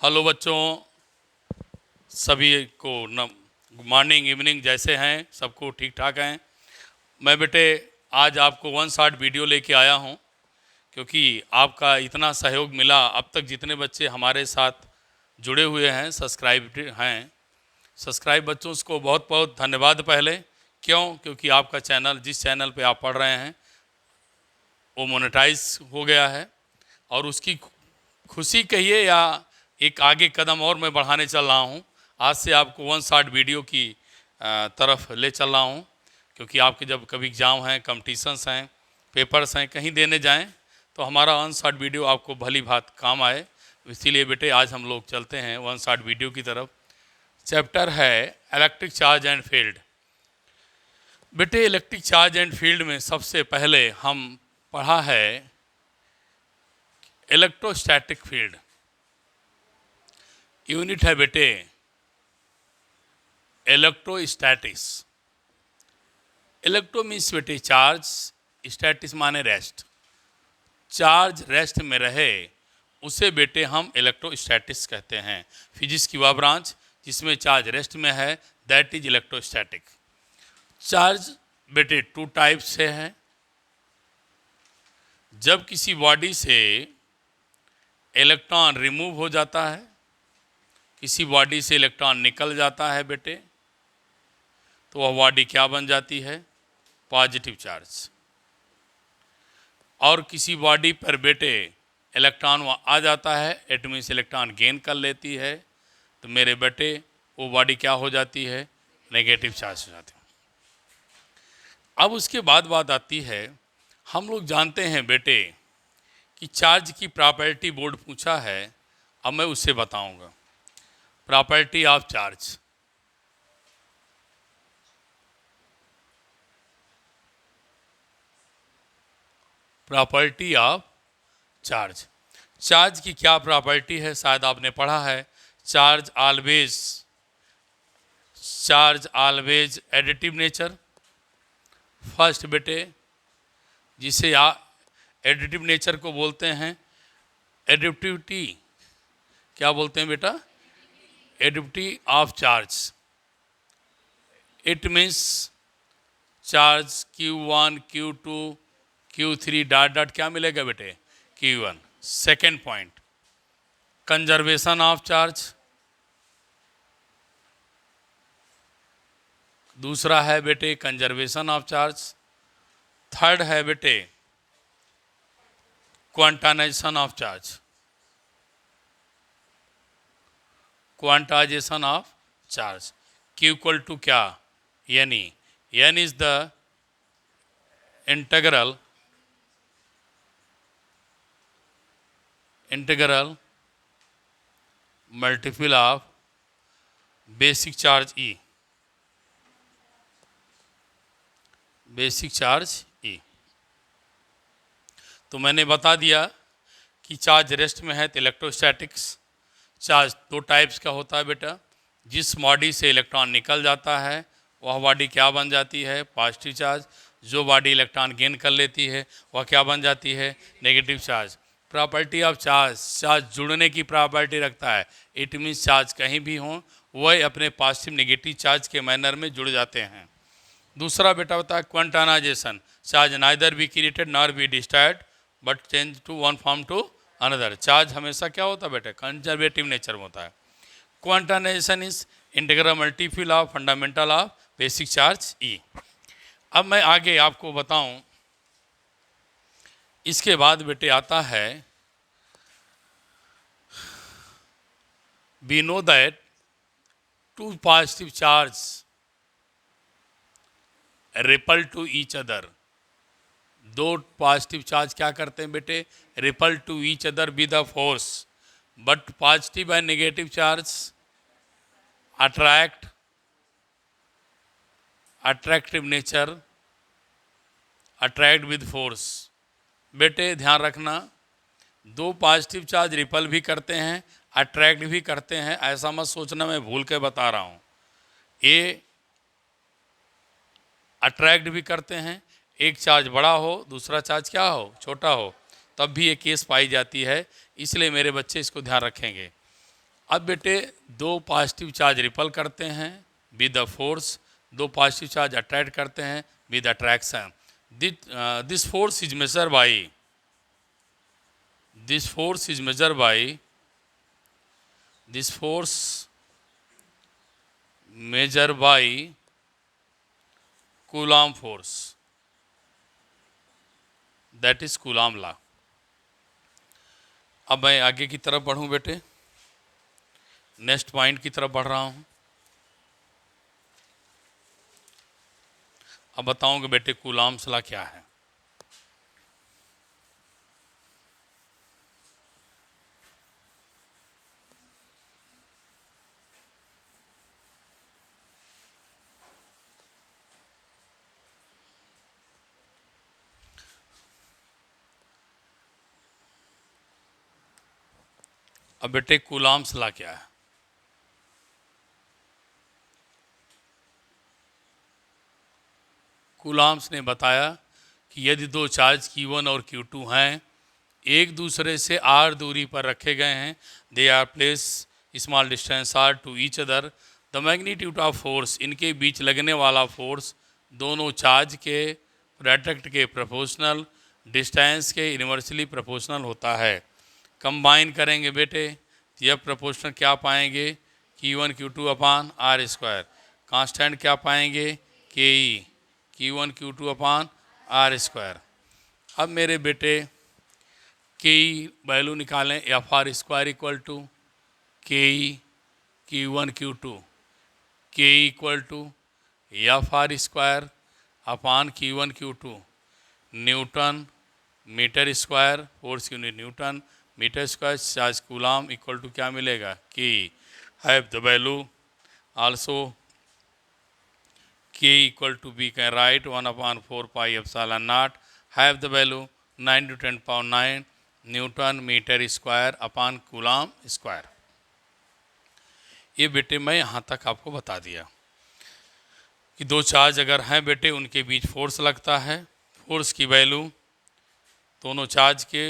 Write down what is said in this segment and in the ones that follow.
Hello बच्चों, सभी को मॉर्निंग इवनिंग जैसे हैं सबको ठीक ठाक हैं। मैं बेटे आज आपको वन शॉट वीडियो लेके आया हूं क्योंकि आपका इतना सहयोग मिला। अब तक जितने बच्चे हमारे साथ जुड़े हुए हैं, सब्सक्राइब बच्चों को बहुत बहुत धन्यवाद। पहले क्योंकि आपका चैनल, जिस चैनल पे आप पढ़ रहे हैं, वो मोनेटाइज हो गया है और उसकी खुशी कहिए या एक आगे कदम और मैं बढ़ाने चल रहा हूँ। आज से आपको वन शॉट वीडियो की तरफ ले चल रहा हूँ क्योंकि आपके जब कभी एग्ज़ाम हैं, कंपटीशंस हैं, पेपर्स हैं, कहीं देने जाएं तो हमारा वन शॉट वीडियो आपको भली भांति काम आए। इसीलिए बेटे आज हम लोग चलते हैं वन शॉट वीडियो की तरफ। चैप्टर है इलेक्ट्रिक चार्ज एंड फील्ड। बेटे इलेक्ट्रिक चार्ज एंड फील्ड में सबसे पहले हम पढ़ा है इलेक्ट्रोस्टैटिक फील्ड। यूनिट है बेटे इलेक्ट्रोस्टैटिक्स। इलेक्ट्रो मीन्स बेटे चार्ज, स्टैटिस माने रेस्ट। चार्ज रेस्ट में रहे उसे बेटे हम इलेक्ट्रोस्टैटिक्स कहते हैं। फिजिक्स की वह ब्रांच जिसमें चार्ज रेस्ट में है, दैट इज इलेक्ट्रोस्टैटिक। चार्ज बेटे टू टाइप से है। जब किसी बॉडी से इलेक्ट्रॉन रिमूव हो जाता है, किसी बॉडी से इलेक्ट्रॉन निकल जाता है बेटे, तो वह बॉडी क्या बन जाती है? Positive charge. और किसी बॉडी पर बेटे इलेक्ट्रॉन वहाँ आ जाता है, इट मीन्स इलेक्ट्रॉन गेन कर लेती है, तो मेरे बेटे वो बॉडी क्या हो जाती है? नेगेटिव चार्ज हो जाती है। अब उसके बाद बात आती है, हम लोग जानते हैं बेटे कि चार्ज की प्रॉपर्टी बोर्ड पूछा है, अब मैं उससे बताऊंगा। Property of charge. Property of charge. Charge की क्या प्रॉपर्टी है? शायद आपने पढ़ा है, charge always additive nature. First बेटे जिसे एडिटिव नेचर को बोलते हैं एडिटिविटी। क्या बोलते हैं बेटा? Additivity of charge. It means charge Q1, Q2, Q3 dot dot क्या मिलेगा बेटे? Q1। Second point, conservation of charge. दूसरा है बेटे कंजर्वेशन ऑफ चार्ज। थर्ड है बेटे quantization of charge. Quantization of charge. Q equal to क्या? N E। N is the integral multiple of basic charge E। Basic charge E। तो मैंने बता दिया कि चार्ज रेस्ट में है तो इलेक्ट्रोस्टैटिक्स। चार्ज दो टाइप्स का होता है बेटा। जिस बॉडी से इलेक्ट्रॉन निकल जाता है वह बॉडी क्या बन जाती है? Positive charge. जो बॉडी इलेक्ट्रॉन गेन कर लेती है वह क्या बन जाती है? Negative charge. Property of charge, charge जुड़ने की प्रॉपर्टी रखता है। इट मीन्स चार्ज कहीं भी हों वह अपने पॉजिटिव नेगेटिव चार्ज के मैनर में जुड़ जाते हैं। दूसरा बेटा होता है quantization. Charge neither be created nor be destroyed but change to one form to another. Charge हमेशा क्या होता है बेटा? कंजर्वेटिव नेचर में होता है। Quantization is integral multiple of fundamental of basic charge E। अब मैं आगे आपको बताऊं, इसके बाद बेटे आता है we know that two positive charge repel to each other. दो पॉजिटिव चार्ज क्या करते हैं बेटे? Repel to each other with the force. But positive and negative charge attractive nature, attract with force. बेटे ध्यान रखना, दो पॉजिटिव चार्ज रिपल भी करते हैं, अट्रैक्ट भी करते हैं। ऐसा मत सोचना मैं भूल के बता रहा हूँ। ये अट्रैक्ट भी करते हैं, एक चार्ज बड़ा हो दूसरा चार्ज क्या हो? छोटा हो, तब भी ये केस पाई जाती है। इसलिए मेरे बच्चे इसको ध्यान रखेंगे। अब बेटे दो पॉजिटिव चार्ज रिपल करते हैं विद द फोर्स, दो पॉजिटिव चार्ज अट्रैक्ट करते हैं with attraction. This force is measure by, this force is measured by, this force measured by Coulomb force, that is Coulomb law। अब मैं आगे की तरफ बढ़ूं बेटे, नेक्स्ट पॉइंट की तरफ बढ़ रहा हूं। अब बताऊंगा बेटे कूलॉम्स लॉ क्या है। अब बेटे कूलॉम्स लॉ क्या है। कूलॉम्स ने बताया कि यदि दो चार्ज Q1 और Q2 हैं, एक दूसरे से r दूरी पर रखे गए हैं, they are place small distance r to each other, the magnitude of force, इनके बीच लगने वाला फोर्स दोनों चार्ज के प्रोडक्ट के प्रोपोर्शनल, डिस्टेंस के इन्वर्सली प्रोपोर्शनल होता है। कंबाइन करेंगे बेटे तो यह प्रोपोर्शनल क्या पाएंगे, Q1 Q2 upon R square. Constant क्या पाएंगे, KE, Q1 Q2 upon R square. अब मेरे बेटे KE वैल्यू निकालें, F R square equal to KE Q1 Q2, KE equal to F R square upon Q1 Q2, newton metre square, force unit newton, metre square charge coulomb equal to क्या मिलेगा, KE। Have the value also K equal to we can write 1/4 pi epsilon naught, have the value 9 to 10 power 9 newton metre square upon coulomb square. ये बेटे मैं यहाँ तक आपको बता दिया कि दो चार्ज अगर हैं बेटे उनके बीच फोर्स लगता है, फोर्स की वैल्यू दोनों चार्ज के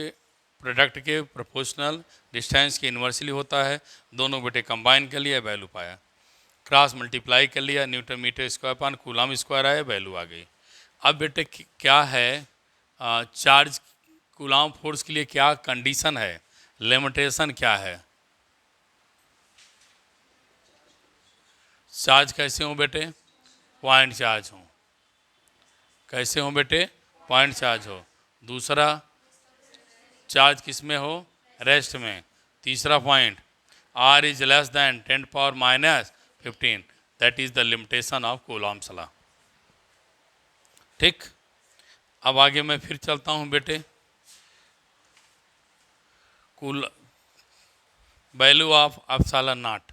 प्रोडक्ट के प्रोपोर्शनल, डिस्टेंस के इन्वर्सली होता है। दोनों बेटे कंबाइन कर लिया, वैल्यू पाया, क्रॉस मल्टीप्लाई कर लिया, न्यूटन मीटर स्क्वायर पान कूलॉम स्क्वायर आया, वैल्यू आ गई। अब बेटे क्या है, चार्ज कूलॉम फोर्स के लिए क्या कंडीशन है, लिमिटेशन क्या है। चार्ज कैसे हो बेटे, पॉइंट चार्ज हो, कैसे हो बेटे, पॉइंट चार्ज हो। दूसरा चार्ज किस में हो, रेस्ट में। तीसरा point R is less than 10 power minus 15, that is the limitation of Coulomb's law. ठीक, अब आगे मैं फिर चलता हूँ बेटे, cool value of epsilon naught.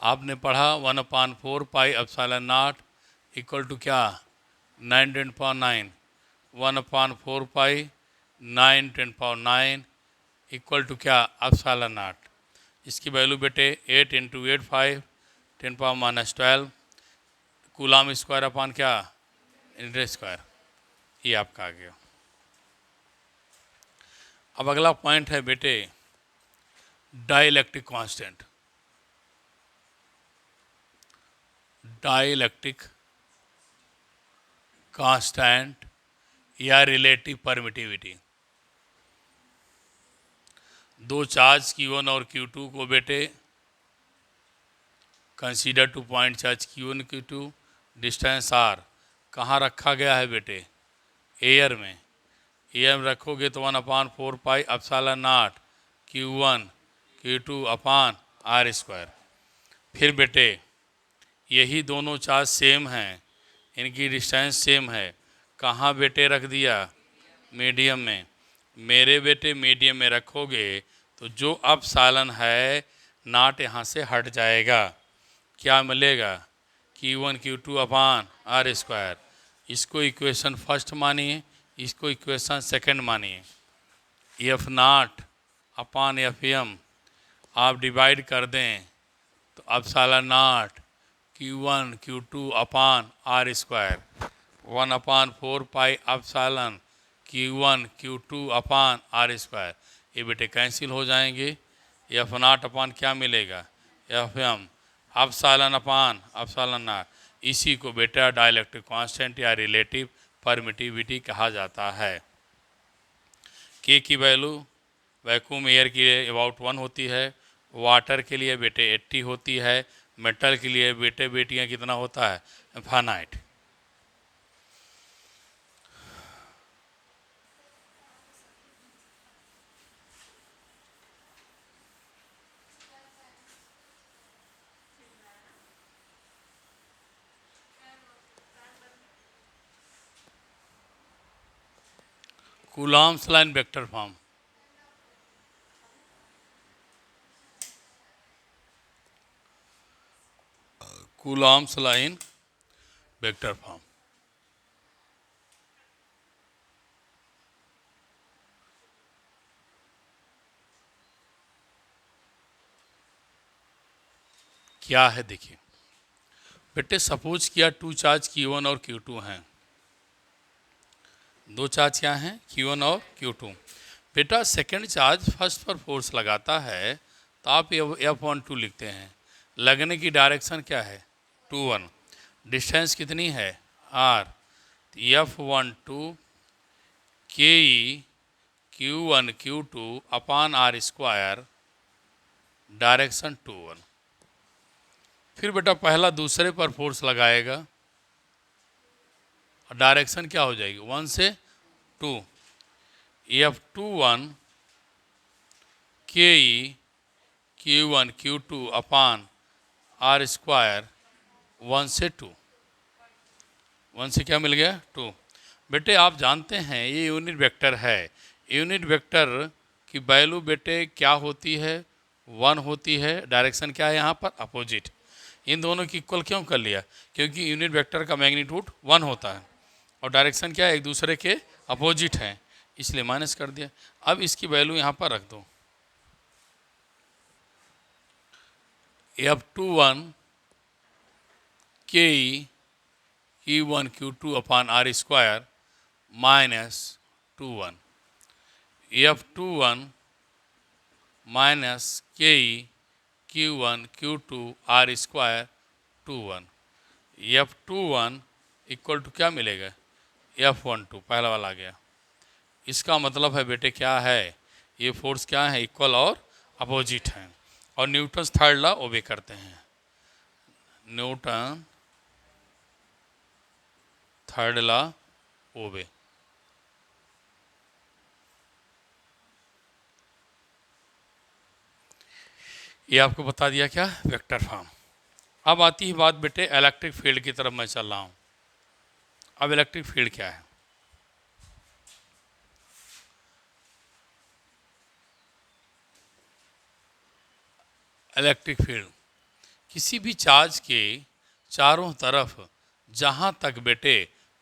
आपने पढ़ा 1/4 pi epsilon naught equal to क्या, 9 10 power 9, 1/4 pi 9 10 power 9 equal to क्या, एप्सिलॉन नॉट। इसकी वैल्यू बेटे 8 × 8 5 10 पावर -12 कूलॉम स्क्वायर अपान क्या, मीटर स्क्वायर। ये आपका आ गया। अब अगला पॉइंट है बेटे डाइलेक्ट्रिक कांस्टेंट। डाइलेक्ट्रिक कांस्टेंट या रिलेटिव परमिटिविटी। दो चार्ज Q1 और Q2 को बेटे consider two point charge Q1 Q2, distance R कहाँ रखा गया है बेटे, एयर में। एयर में रखोगे तो 1/4 pi epsilon naught Q1 Q2 upon R square. फिर बेटे यही दोनों चार्ज सेम हैं, इनकी डिस्टेंस सेम है, कहाँ बेटे रख दिया, मीडियम में। मेरे बेटे मीडियम में रखोगे तो जो एप्सिलॉन है नॉट यहाँ से हट जाएगा, क्या मिलेगा, Q1 Q2 upon R square. इसको इक्वेशन फर्स्ट मानिए, इसको इक्वेशन सेकंड मानिए। F naught upon F M आप डिवाइड कर दें तो epsilon naught Q1 Q2 upon R square 1/4 pi epsilon Q1 Q2 upon R square, ये बेटे कैंसिल हो जाएंगे। एफ नॉट अपान क्या मिलेगा, F M epsilon upon epsilon naught. इसी को बेटा डाइलेक्ट्रिक कांस्टेंट या रिलेटिव परमिटिविटी कहा जाता है। के की वैल्यू वैक्यूम एयर के लिए अबाउट 1 होती है, वाटर के लिए बेटे 80 होती है, मेटल के लिए बेटे बेटियां कितना होता है, infinite. Coulomb's line vector form, Coulomb's line vector form. क्या है देखिए बेटे, सपोज किया टू चार्ज Q1 और Q2 हैं, दो चार्ज क्या हैं, Q1 और Q2। बेटा सेकंड चार्ज फर्स्ट पर फोर्स लगाता है तो आप F12 लिखते हैं, लगने की डायरेक्शन क्या है 2-1, डिस्टेंस कितनी है R, F12 KE Q1 Q2 upon R square, direction 2-1। फिर बेटा पहला दूसरे पर फोर्स लगाएगा और डायरेक्शन क्या हो जाएगी 1 से 2, F21 KE Q1 Q2 upon R square 1 से 2, 1 से क्या मिल गया 2। बेटे आप जानते हैं ये यूनिट वेक्टर है, यूनिट वेक्टर की वैल्यू बेटे क्या होती है 1 होती है, डायरेक्शन क्या है यहाँ पर अपोजिट। इन दोनों की इक्वल क्यों कर लिया, क्योंकि यूनिट वेक्टर का मैग्नीट्यूड 1 होता है और डायरेक्शन क्या है एक दूसरे के अपोजिट हैं, इसलिए माइनस कर दिया। अब इसकी वैल्यू यहाँ पर रख दो, F21 KE Q1 Q2 upon R square minus 2-1, F21 minus KE Q1 Q2 R square 2-1, F21 equal to क्या मिलेगा F12, पहला वाला आ गया। इसका मतलब है बेटे क्या है, ये फोर्स क्या है इक्वल और अपोजिट हैं और न्यूटन थर्ड लॉ ओबे करते हैं, न्यूटन थर्ड लॉ ओबे। ये आपको बता दिया क्या वेक्टर फॉर्म। अब आती है बात बेटे इलेक्ट्रिक फील्ड की तरफ मैं चल रहा हूँ। अब इलेक्ट्रिक फील्ड क्या है, इलेक्ट्रिक फील्ड किसी भी चार्ज के चारों तरफ जहाँ तक बेटे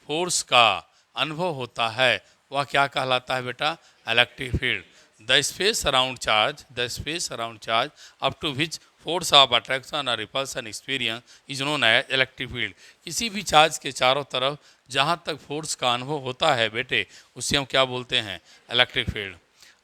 फोर्स का अनुभव होता है वह क्या कहलाता है बेटा, electric field. The space around charge, the space around charge up to which force of attraction और repulsion experience is known as electric field. किसी भी चार्ज के चारों तरफ जहाँ तक फोर्स का अनुभव होता है बेटे उसे हम क्या बोलते हैं, इलेक्ट्रिक फील्ड।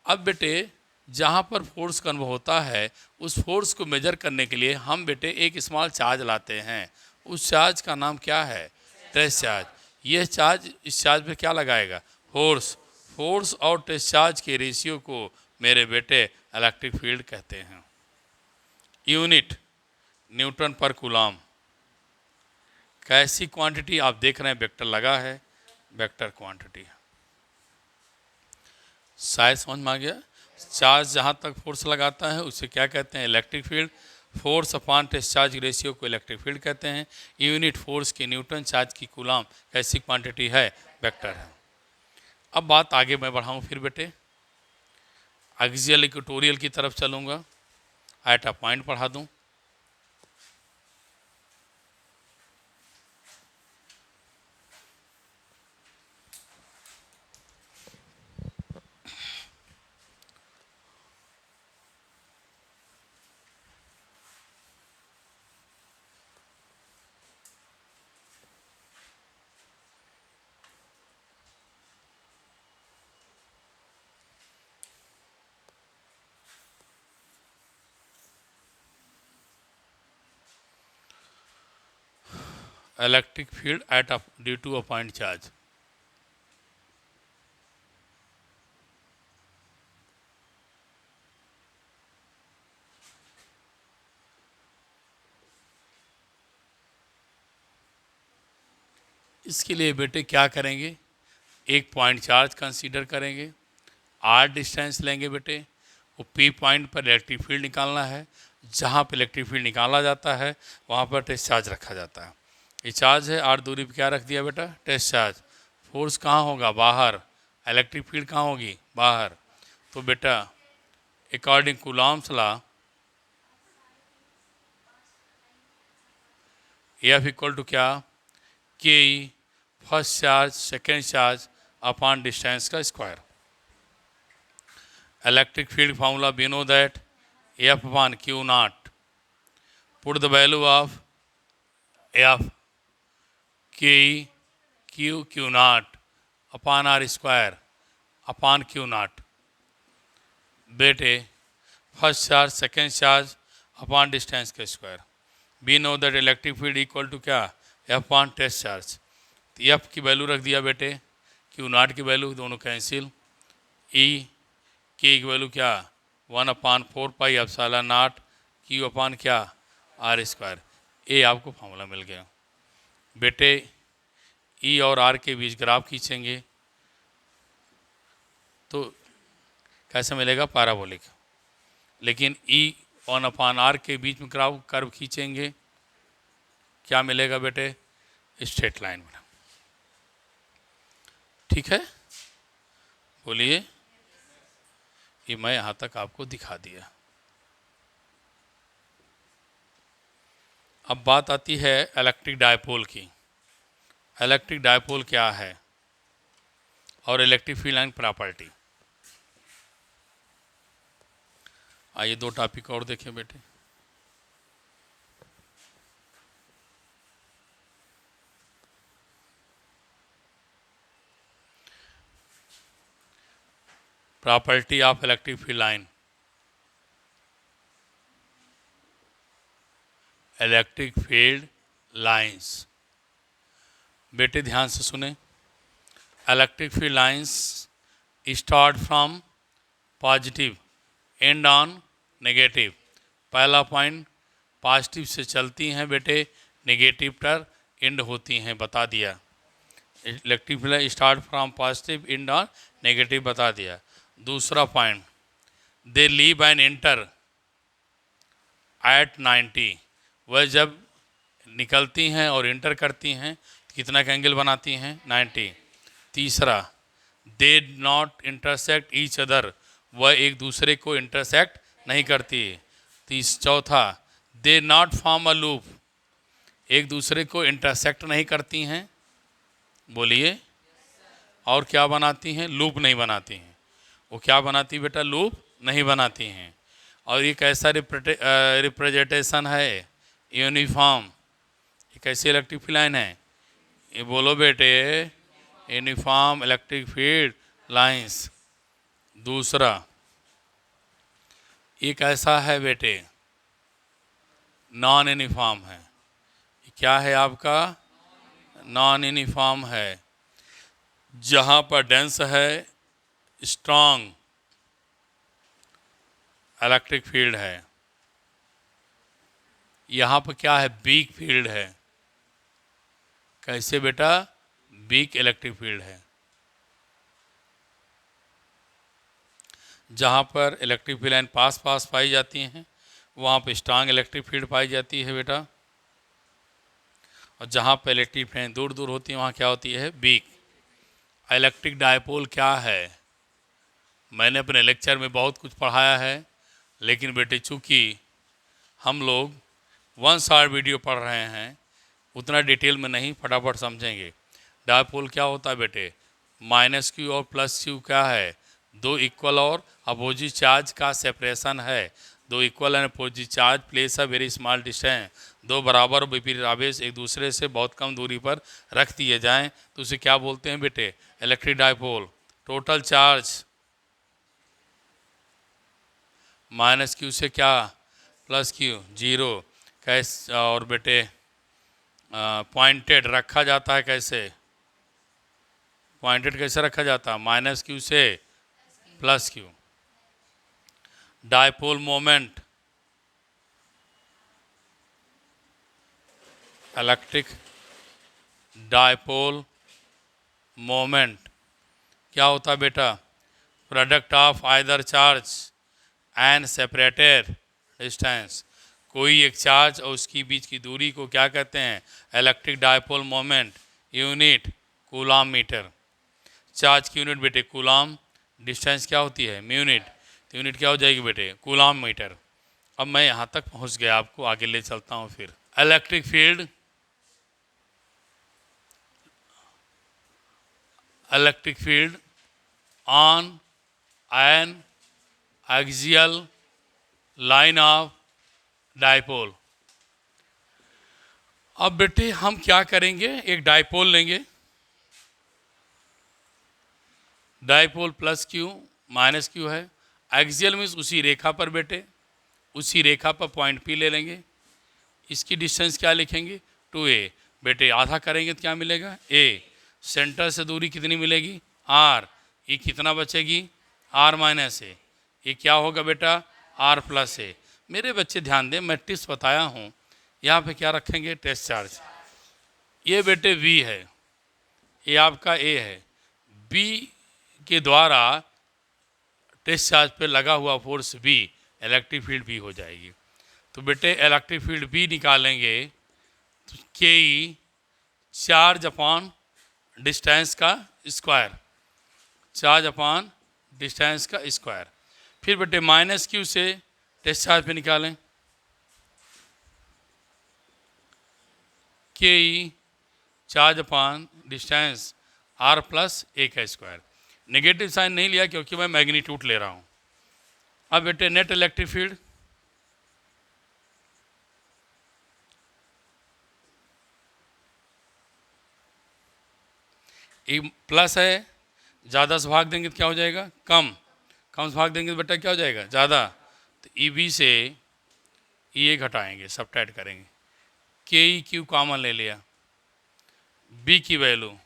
अब बेटे जहाँ पर फोर्स का अनुभव होता है उस फोर्स को मेजर करने के लिए हम बेटे एक स्मॉल चार्ज लाते हैं, उस चार्ज का नाम क्या है, ट्रेस चार्ज। यह चार्ज इस चार्ज पे क्या लगाएगा, फोर्स। फोर्स और ट्रेस चार्ज के रेशियो को मेरे बेटे इलेक्ट्रिक फील्ड कहते हैं। यूनिट न्यूटन पर कूलॉम। कैसी क्वांटिटी आप देख रहे हैं वेक्टर लगा है, वेक्टर क्वांटिटी शायद समझ में आ गया। चार्ज जहाँ तक फोर्स लगाता है उसे क्या कहते हैं, electric field. Force upon discharge ratio को इलेक्ट्रिक फील्ड कहते हैं। यूनिट फोर्स की न्यूटन, चार्ज की कूलॉम, कैसी क्वांटिटी है, वेक्टर है। अब बात आगे मैं बढ़ाऊँ फिर बेटे, एक्सियल इक्वेटोरियल की तरफ चलूँगा, एट अ पॉइंट पढ़ा दूँ। Electric field at due to a point charge. इसके लिए बेटे क्या करेंगे, एक पॉइंट चार्ज कंसीडर करेंगे, आर डिस्टेंस लेंगे बेटे, वो पी पॉइंट पर इलेक्ट्रिक फील्ड निकालना है। जहाँ पर इलेक्ट्रिक फील्ड निकाला जाता है वहाँ पर टेस्ट चार्ज रखा जाता है। ये चार्ज है, आर दूरी पर क्या रख दिया बेटा, टेस्ट चार्ज। फोर्स कहाँ होगा, बाहर। इलेक्ट्रिक फील्ड कहाँ होगी, बाहर। तो बेटा according Coulomb's law F equal to क्या, K E first charge second charge upon distance का square. Electric field formula we know that F upon Q nought, put the value of F K E Q nought upon R square upon Q nought. बेटे first charge second charge upon distance का square. We know that electric field equal to क्या, F upon test charge. तो F की value रख दिया बेटे, Q not की value दोनों कैंसिल, ई के की वैल्यू क्या 1/4 pi epsilon not Q upon क्या आर स्क्वायर। ए आपको फॉर्मूला मिल गया बेटे। ई और आर के बीच ग्राफ खींचेंगे तो कैसे मिलेगा, पैराबोलिक। लेकिन ई 1/r के बीच में ग्राफ कर्व खींचेंगे क्या मिलेगा बेटे, स्ट्रेट लाइन में। ठीक है, बोलिए। ये मैं यहाँ तक आपको दिखा दिया। अब बात आती है इलेक्ट्रिक डायपोल की। इलेक्ट्रिक डायपोल क्या है और इलेक्ट्रिक फील्ड लाइन प्रॉपर्टी। आइए दो टॉपिक और देखें बेटे। Property of electric field line. Electric field lines, बेटे ध्यान से सुने। Electric field lines start from positive and on negative. पहला पॉइंट पॉजिटिव से चलती हैं बेटे, नेगेटिव पर एंड होती हैं, बता दिया। Electric field start from positive and on negative, बता दिया। दूसरा point, they leave and enter eight 90। वह जब निकलती हैं और इंटर करती हैं तो कितना का एंगल बनाती हैं, 90। तीसरा, they not intersect each other, वह एक दूसरे को इंटरसेक्ट नहीं करती। चौथा, they not form a loop, एक दूसरे को इंटरसेक्ट नहीं करती हैं। बोलिए, और क्या बनाती हैं, लूप नहीं बनाती हैं। वो क्या बनाती बेटा, लूप नहीं बनाती हैं। और ये कैसा रिप्रेजेंटेशन है, यूनिफॉर्म। ये कैसी इलेक्ट्रिक फील्ड लाइन है, ये बोलो बेटे, यूनिफॉर्म इलेक्ट्रिक फील्ड लाइंस। दूसरा, ये कैसा है बेटे, नॉन यूनिफॉर्म है। ये क्या है आपका, नॉन यूनिफॉर्म है। जहाँ पर डेंस है, स्ट्रॉन्ग इलेक्ट्रिक फील्ड है। यहाँ पर क्या है, वीक फील्ड है। कैसे बेटा, वीक इलेक्ट्रिक फील्ड है। जहाँ पर इलेक्ट्रिक फील्ड लाइन पास पास पाई जाती हैं वहाँ पर स्ट्रांग इलेक्ट्रिक फील्ड पाई जाती है बेटा। और जहाँ पर इलेक्ट्रिक फील्ड दूर दूर होती है वहाँ क्या होती है, वीक। इलेक्ट्रिक डायपोल क्या है, मैंने अपने लेक्चर में बहुत कुछ पढ़ाया है, लेकिन बेटे चूँकि हम लोग 1 शॉर्ट वीडियो पढ़ रहे हैं उतना डिटेल में नहीं, फटाफट समझेंगे। डायपोल क्या होता है बेटे, -q और +q क्या है, दो इक्वल और अपोजिट चार्ज का सेपरेशन है। दो equal and opposite charge place a very small distance, दो बराबर विपरीत आवेश एक दूसरे से बहुत कम दूरी पर रख दिए जाएं तो उसे क्या बोलते हैं बेटे, electric dipole. Total charge -q से क्या, +q 0 कैस। और बेटे पॉइंटेड रखा जाता है कैसे, पॉइंटेड कैसे रखा जाता है, माइनस क्यू से plus Q. Dipole moment, electric dipole moment क्या होता है बेटा, product of either charge and separated distance. कोई एक चार्ज और उसकी बीच की दूरी को क्या कहते हैं, electric dipole moment. Unit coulomb metre. Charge की यूनिट बेटे कूलाम, डिस्टेंस क्या होती है म्यूनिट, तो यूनिट क्या हो जाएगी बेटे कूलाम मीटर। अब मैं यहाँ तक पहुँच गया, आपको आगे ले चलता हूँ फिर। Electric field, electric field on an axial line of dipole. अब बेटे हम क्या करेंगे, एक डायपोल लेंगे, dipole plus Q minus Q है, एक्सियल मीन्स उसी रेखा पर बेटे, उसी रेखा पर पॉइंट पी ले लेंगे। इसकी डिस्टेंस क्या लिखेंगे 2a। बेटे आधा करेंगे तो क्या मिलेगा a। सेंटर से दूरी कितनी मिलेगी r, ये कितना बचेगी r माइनस ए, ये क्या होगा बेटा r प्लस ए। मेरे बच्चे ध्यान दें, मैं टिप्स बताया हूँ, यहाँ पे क्या रखेंगे टेस्ट चार्ज। ये बेटे v है, ये आपका a है, b के द्वारा टेस्ट चार्ज पे लगा हुआ force b, electric field b हो जाएगी। तो बेटे इलेक्ट्रिक फील्ड b निकालेंगे तो K E charge upon distance का स्क्वायर, चार्ज अपॉन डिस्टेंस का स्क्वायर। फिर बेटे माइनस क्यू से टेस्ट चार्ज पे निकालें, K E charge upon distance R plus A का स्क्वायर। नेगेटिव साइन नहीं लिया क्योंकि मैं मैग्नीट्यूड ले रहा हूँ। अब बेटे नेट इलेक्ट्रिक फील्ड, ये प्लस है, ज़्यादा से भाग देंगे तो क्या हो जाएगा कम, कम से भाग देंगे तो बेटा क्या हो जाएगा ज़्यादा। तो ई बी से ई ए घटाएंगे, सबट्रैक्ट करेंगे, के ई क्यू कॉमन ले लिया, बी की वैल्यू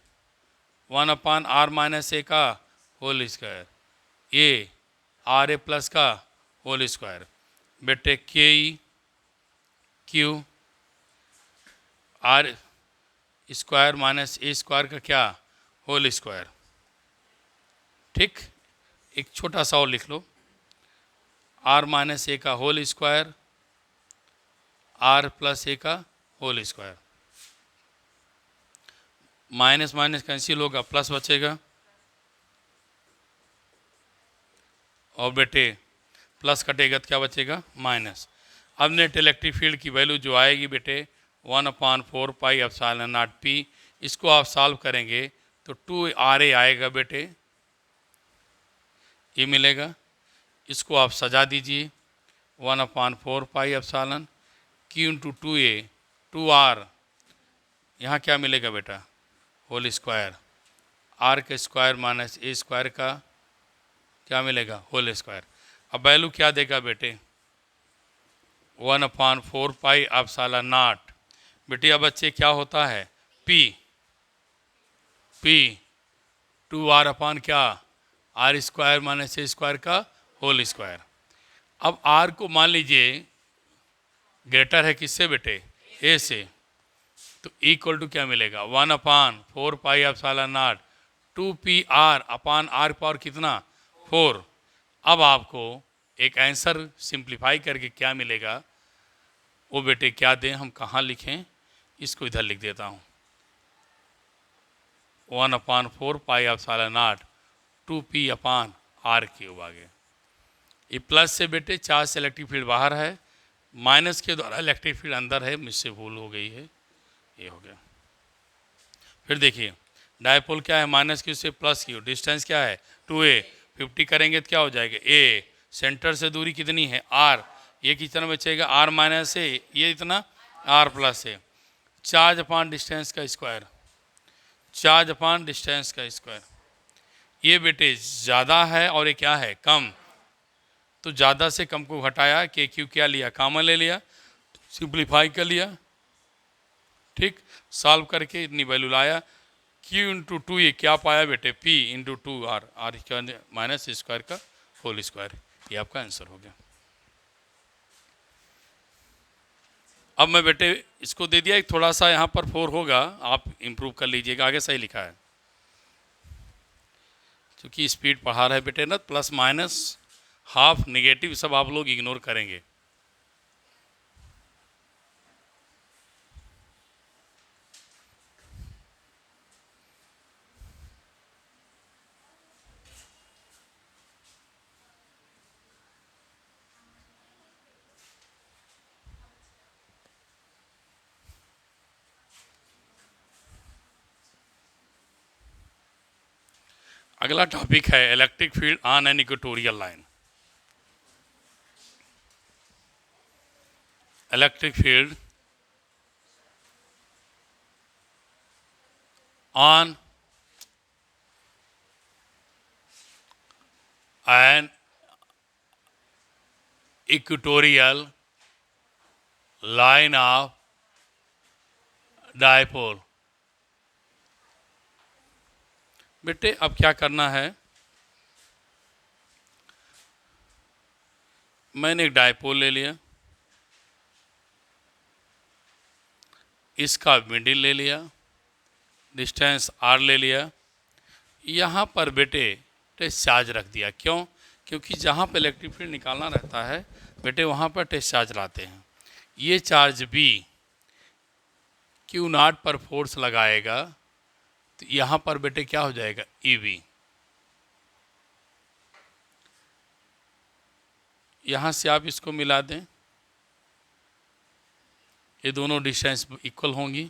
1/r माइनस ए का whole square, A R A plus का होल स्क्वायर। बेटे K E Q R square minus A square का क्या होल स्क्वायर। ठीक, एक छोटा सा और लिख लो, आर माइनस ए का whole square, R plus A का whole square. Minus minus cancel होगा, प्लस बचेगा, और बेटे प्लस कटेगा तो क्या बचेगा माइनस। अब नेट इलेक्ट्रिक फील्ड की वैल्यू जो आएगी बेटे 1/4πε0p, इसको आप सॉल्व करेंगे तो 2RA आएगा बेटे, ये मिलेगा। इसको आप सजा दीजिए 1/4πε q इंटू 2a 2r, यहाँ क्या मिलेगा बेटा होल स्क्वायर, आर के स्क्वायर माइनस ए स्क्वायर का क्या मिलेगा होल स्क्वायर। अब वैल्यू क्या देगा बेटे 1/4πε0। बेटे अब बच्चे क्या होता है P 2r अपान क्या R square minus A square का होल स्क्वायर। अब r को मान लीजिए ग्रेटर है किससे बेटे a से, तो इक्वल टू क्या मिलेगा 1/4πε0 2pr अपान r पावर कितना 4। अब आपको एक आंसर सिंप्लीफाई करके क्या मिलेगा वो बेटे क्या दें, हम कहाँ लिखें, इसको इधर लिख देता हूँ 1/4πε0 2p अपान r क्यूब आगे। ये प्लस से बेटे चार्ज से इलेक्ट्रिक फील्ड बाहर है, माइनस के द्वारा इलेक्ट्रिक फील्ड अंदर है, मुझसे भूल हो गई है, ये हो गया। फिर देखिए डायपोल क्या है माइनस क्यू से प्लस क्यू, डिस्टेंस क्या है 2a, 50 करेंगे तो क्या हो जाएगा a, सेंटर से दूरी कितनी है r, ये कितना बचेगा r माइनस ए, ये इतना r प्लस है, चार्ज अपॉन डिस्टेंस का स्क्वायर, चार्ज अपॉन डिस्टेंस का स्क्वायर। ये बेटे ज़्यादा है और ये क्या है कम, तो ज़्यादा से कम को घटाया, के क्यू क्या लिया कॉमन ले लिया, सिंप्लीफाई कर लिया, ठीक, सॉल्व करके इतनी वैल्यू लाया, Q इंटू टू ये क्या पाया बेटे, P into two R, R square minus square का होल स्क्वायर, ये आपका आंसर हो गया। अब मैं बेटे इसको दे दिया, एक थोड़ा सा यहाँ पर 4 होगा, आप इम्प्रूव कर लीजिएगा, आगे सही लिखा है क्योंकि स्पीड पढ़ा रहा है बेटे ना, प्लस माइनस हाफ नेगेटिव सब आप लोग इग्नोर करेंगे। अगला टॉपिक है electric field on an equatorial line. Electric field on an equatorial line of dipole. बेटे अब क्या करना है, मैंने एक डायपोल ले लिया, इसका मिडिल ले लिया, डिस्टेंस r ले लिया, यहाँ पर बेटे टेस्ट चार्ज रख दिया। क्यों? क्योंकि जहाँ पर इलेक्ट्रिक फील्ड निकालना रहता है बेटे वहाँ पर टेस्ट चार्ज लाते हैं। ये चार्ज B Q0 पर फोर्स लगाएगा तो यहाँ पर बेटे क्या हो जाएगा, EB। यहाँ से आप इसको मिला दें, ये दोनों डिस्टेंस इक्वल होंगी,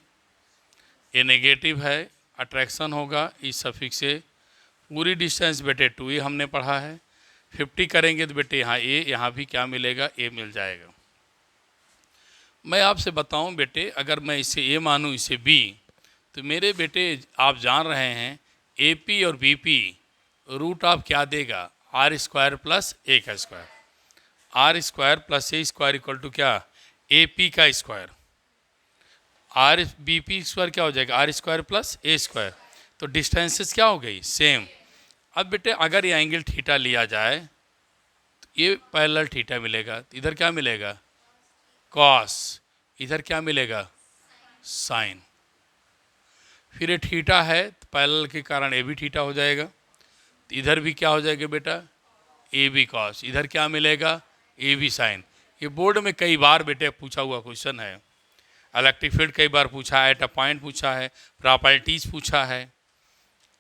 ये नेगेटिव है, अट्रैक्शन होगा इस सफिक्स से, पूरी डिस्टेंस बेटे 2a हमने पढ़ा है, 50 करेंगे तो बेटे यहाँ a, यहाँ भी क्या मिलेगा, a मिल जाएगा। मैं आपसे बताऊं बेटे, अगर मैं इसे a मानूं इसे b, तो मेरे बेटे आप जान रहे हैं AP और BP रूट ऑफ क्या देगा, r स्क्वायर प्लस a का square, r square plus a square equal to क्या, AP का स्क्वायर, r BP स्क्वायर क्या हो जाएगा, r square plus a square, तो डिस्टेंसेस क्या हो गई, सेम। अब बेटे अगर ये एंगल थीटा लिया जाए तो ये पैरेलल थीटा मिलेगा, तो इधर क्या मिलेगा, कॉस, इधर क्या मिलेगा, साइन। फिर ये थीटा है तो पैरेलल के कारण ए भी थीटा हो जाएगा, तो इधर भी क्या हो जाएगा बेटा, ए बी कॉस, इधर क्या मिलेगा, ए बी साइन। ये बोर्ड में कई बार बेटे पूछा हुआ क्वेश्चन है, इलेक्ट्रिक फील्ड कई बार पूछा है, एट अ पॉइंट पूछा है, प्रॉपर्टीज पूछा है,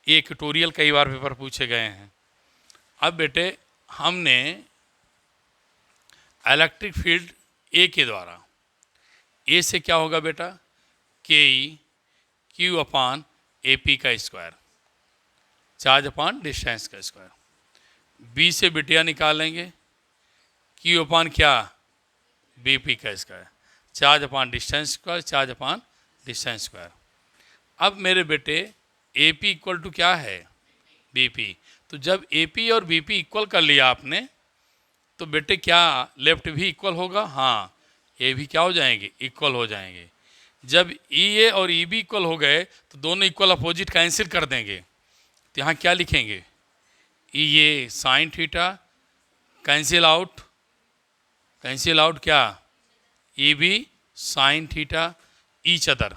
ये ट्यूटोरियल कई बार पेपर पूछे गए हैं। अब बेटे हमने इलेक्ट्रिक फील्ड ए के द्वारा, ए से क्या होगा बेटा, के E Q upon A P का स्क्वायर, चार्ज अपान डिस्टेंस का स्क्वायर, बी से बिटिया निकालेंगे, क्यू अपान क्या, बी पी का स्क्वायर, चार्ज अपान डिस्टेंस स्क्वायर, चार्ज अपान डिस्टेंस स्क्वायर। अब मेरे बेटे ए पी इक्वल टू क्या है, बी पी, तो जब ए पी और बी पी इक्वल कर लिया आपने तो बेटे क्या लेफ्ट भी इक्वल होगा, हाँ ये भी क्या हो जाएंगे, इक्वल हो जाएंगे। जब ई ए और ई बी इक्वल हो गए तो दोनों इक्वल अपोजिट कैंसिल कर देंगे, तो यहाँ क्या लिखेंगे, E A sine theta cancel out, cancel out क्या, E B sine theta each other,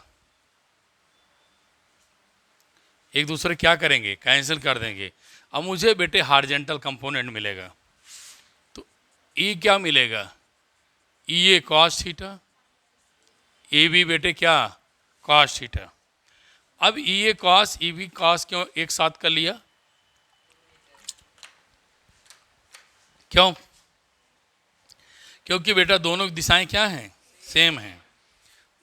एक दूसरे क्या करेंगे, कैंसिल कर देंगे। अब मुझे बेटे हॉरिजॉन्टल कंपोनेंट मिलेगा, तो ई क्या मिलेगा, ई ए कॉस थीटा, ए बी बेटे क्या, कॉस थीटा। अब ई ए कॉस ई बी कॉस क्यों एक साथ कर लिया, क्यों, क्योंकि बेटा दोनों की दिशाएं क्या हैं, सेम हैं,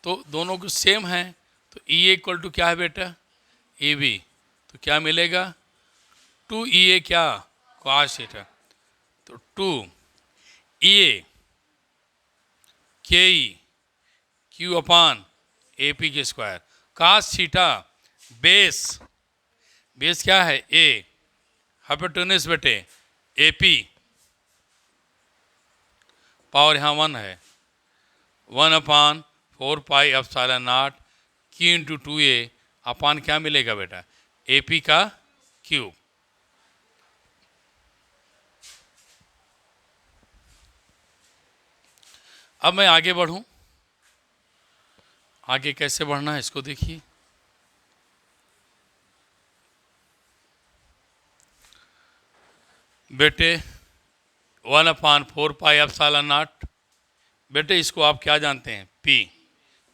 तो दोनों को सेम हैं, तो ई ए इक्वल टू क्या है बेटा, ए बी, तो क्या मिलेगा, 2 क्या, कॉस थीटा, तो 2 A K E Q upon A P के square, cos theta base, base क्या है ए, हाइपोटेन्यूस बेटे ए पी, पावर यहाँ 1 है, 1 upon 4 pi epsilon nought Q into 2a अपान क्या मिलेगा बेटा, AP का क्यूब। अब मैं आगे बढ़ूं, आगे कैसे बढ़ना है इसको देखिए। बेटे 1/4πε0, बेटे इसको आप क्या जानते हैं,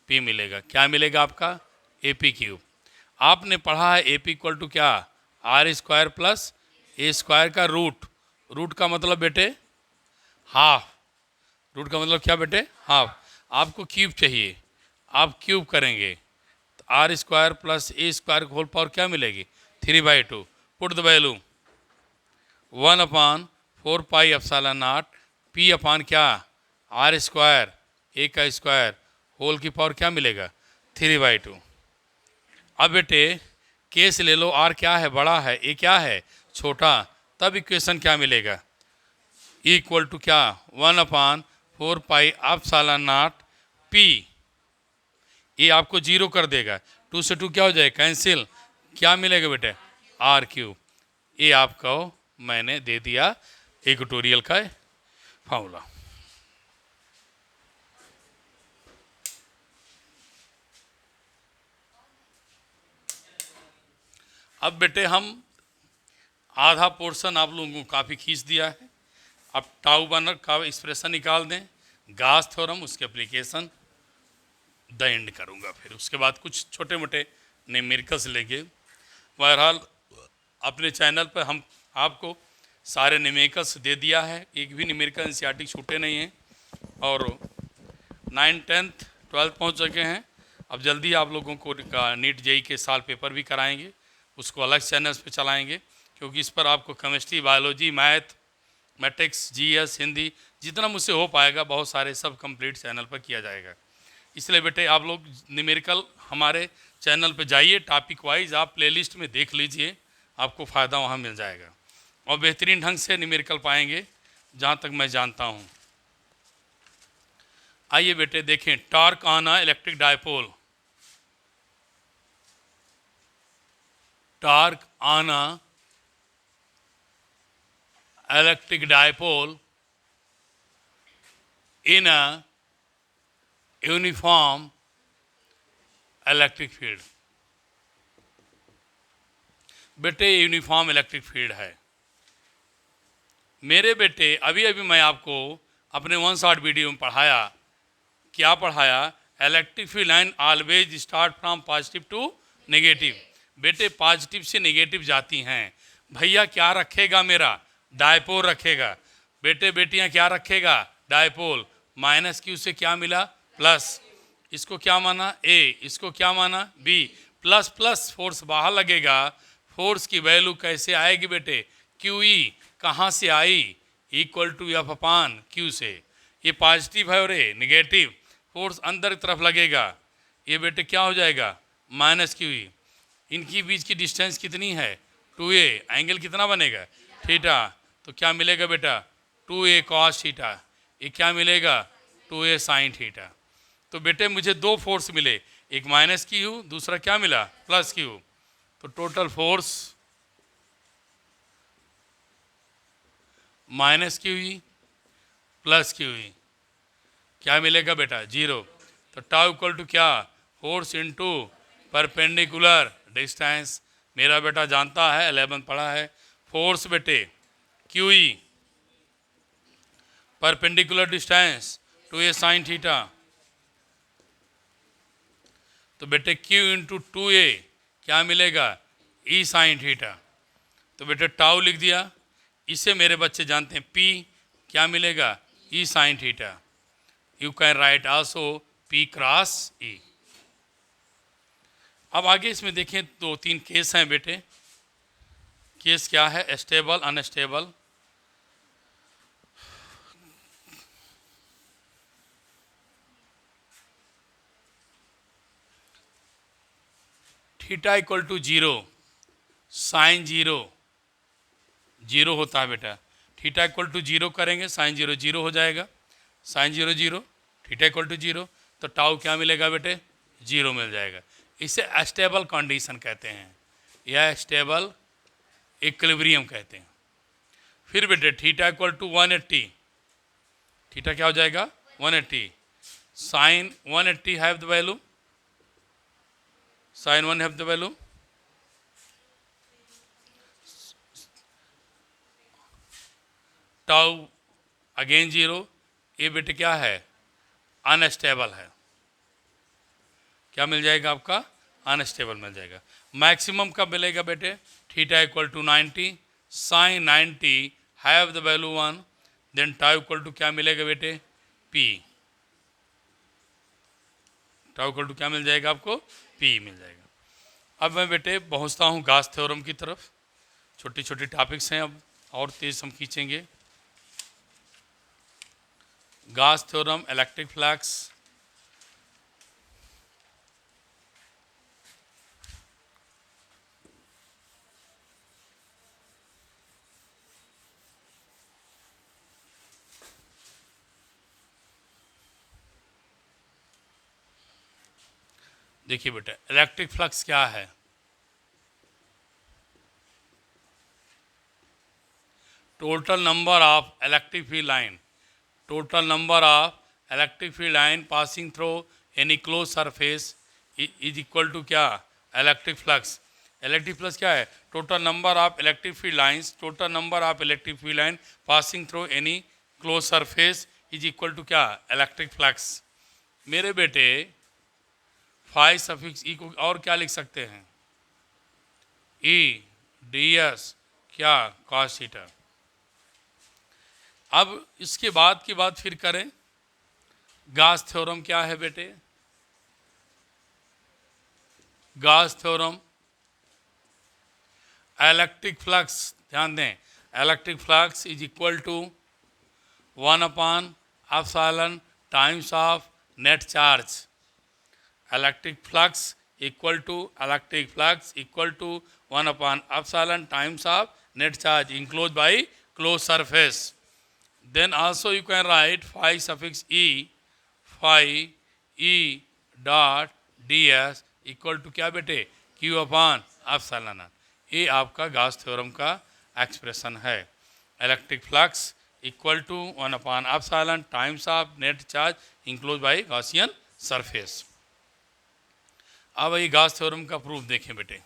P मिलेगा, क्या मिलेगा आपका, AP क्यूब। आपने पढ़ा है AP इक्वल टू क्या, R² प्लस A² का रूट का मतलब बेटे हाफ, रूट का मतलब क्या बेटे, हाफ। आपको क्यूब चाहिए, आप क्यूब करेंगे तो R² plus A² whole power क्या मिलेगी, 3/2। पुट द वैल्यू 1/4πε0 P अपान क्या, R², A का स्क्वायर होल की पावर क्या मिलेगा, 3/2। अब बेटे केस ले लो, R क्या है, बड़ा है, A क्या है, छोटा, तब इक्वेशन क्या मिलेगा, इक्वल टू क्या, 1/4πε0 P। ये आपको जीरो कर देगा, 2 से 2 क्या हो जाएगा, कैंसिल, क्या मिलेगा बेटे, R³। ये आपको मैंने दे दिया इक्वेटोरियल का फार्मूला। अब बेटे हम आधा पोर्शन आप लोगों को काफ़ी खींच दिया है, अब टाउ बर्नर का एक्सप्रेशन निकाल दें, गास थ्योरम, उसके एप्लीकेशन द एंड करूँगा, फिर उसके बाद कुछ छोटे मोटे न्यूमेरिकल्स लेंगे। बहरहाल अपने चैनल पर हम आपको सारे न्यूमेरिकल्स दे दिया है, एक भी न्यूमेरिकल एनसीईआरटी छूटे नहीं हैं, और 9th 10th 12th पहुँच चुके हैं। अब जल्दी आप लोगों को नीट जेई के साल पेपर भी कराएंगे, उसको अलग चैनल्स पे चलाएंगे, क्योंकि इस पर आपको chemistry, biology, mathematics, GS, Hindi जितना मुझसे हो पाएगा, बहुत सारे सब कंप्लीट चैनल पर किया जाएगा। इसलिए बेटे आप लोग न्यूमेरिकल हमारे चैनल पे जाइए, टॉपिक वाइज आप प्लेलिस्ट में देख लीजिए, आपको फ़ायदा वहाँ मिल जाएगा और बेहतरीन ढंग से न्यूमेरिकल पाएंगे, जहाँ तक मैं जानता हूँ। आइए बेटे देखें, torque on a electric dipole, torque on a electric dipole in a uniform electric field. बेटे यूनिफॉर्म इलेक्ट्रिक फील्ड है मेरे बेटे, अभी अभी मैं आपको अपने 1 शॉट वीडियो में पढ़ाया, क्या पढ़ाया, electric field line always start from positive to negative. बेटे पॉजिटिव से नेगेटिव जाती हैं, भैया क्या रखेगा मेरा, डायपोल रखेगा। बेटे बेटियां क्या रखेगा, डायपोल। -q से क्या मिला, प्लस, इसको क्या माना A, इसको क्या माना B, प्लस प्लस फोर्स बाहर लगेगा, फोर्स की वैल्यू कैसे आएगी बेटे, QE कहाँ से आई, इक्वल टू F/Q से। ये पॉजिटिव है और ये निगेटिव, फोर्स अंदर की तरफ लगेगा, ये बेटे क्या हो जाएगा, -QE। इनकी बीच की डिस्टेंस कितनी है, 2a, एंगल कितना बनेगा, थीटा, तो क्या मिलेगा बेटा, 2a cos थीटा, ये क्या मिलेगा, 2a sin थीटा। तो बेटे मुझे दो फोर्स मिले, एक -Q, दूसरा क्या मिला, +Q। तो टोटल फोर्स -QE +QE क्या मिलेगा बेटा, 0। तो टाउ इक्वल टू क्या, फोर्स इनटू परपेंडिकुलर डिस्टेंस। मेरा बेटा जानता है, 11 पढ़ा है, फोर्स बेटे QE perpendicular distance 2a sin theta, तो बेटे Q इंटू 2a क्या मिलेगा, E sin थीटा। तो बेटे टाउ लिख दिया, इसे मेरे बच्चे जानते हैं P क्या मिलेगा, E sin theta. You can write also P cross E। अब आगे इसमें देखें, 2-3 केस हैं बेटे। केस क्या है, stable unstable. Theta equal to 0, sine 0 होता है बेटा। थीटा इक्वल टू 0 करेंगे, साइन 0 हो जाएगा, साइन 0 थीटा इक्वल टू 0, तो टाउ क्या मिलेगा बेटे, 0 मिल जाएगा। इसे स्टेबल कंडीशन कहते हैं या स्टेबल इक्विलिब्रियम कहते हैं। फिर बेटे थीटा इक्वल टू 180, थीटा क्या हो जाएगा 180, sine 180 have the value, sine 1 have the value, tau again 0, ये बेटे क्या है अनस्टेबल है, क्या मिल जाएगा आपका अनस्टेबल मिल जाएगा। मैक्सिमम कब मिलेगा बेटे, theta equal to 90, sine 90 have the value 1, then tau equal to क्या मिलेगा बेटे पी, टाउ इक्वल टू क्या मिल जाएगा आपको पी मिल जाएगा। अब मैं बेटे पहुंचता हूं गास थ्योरम की तरफ, छोटी छोटी टॉपिक्स हैं अब और तेज हम खींचेंगे। गास थ्योरम, इलेक्ट्रिक फ्लक्स, देखिए बेटा इलेक्ट्रिक फ्लक्स क्या है, total number of electric field line, total number of electric field line passing through any close surface is equal to क्या इलेक्ट्रिक फ्लक्स। इलेक्ट्रिक फ्लक्स क्या है, total number of electric field lines, total number of electric field line passing through any close surface is equal to क्या electric flux. मेरे बेटे phi suffix ई को और क्या लिख सकते हैं, ई डी एस क्या कॉस थीटा। अब इसके बाद की बात फिर करें, गास थ्योरम क्या है बेटे, गास थ्योरम इलेक्ट्रिक फ्लक्स, ध्यान दें electric flux is equal to 1/एप्सिलॉन times of net charge, electric flux equal to 1/एप्सिलॉन times of net charge enclosed by closed surface. Then also you can write phi suffix e dot ds equal to क्या बेटे q upon epsilon. ये आपका गास theorem का expression है, electric flux equal to 1/एप्सिलॉन times of net charge enclose by Gaussian surface. अब ये गास थ्योरम का प्रूफ देखें बेटे,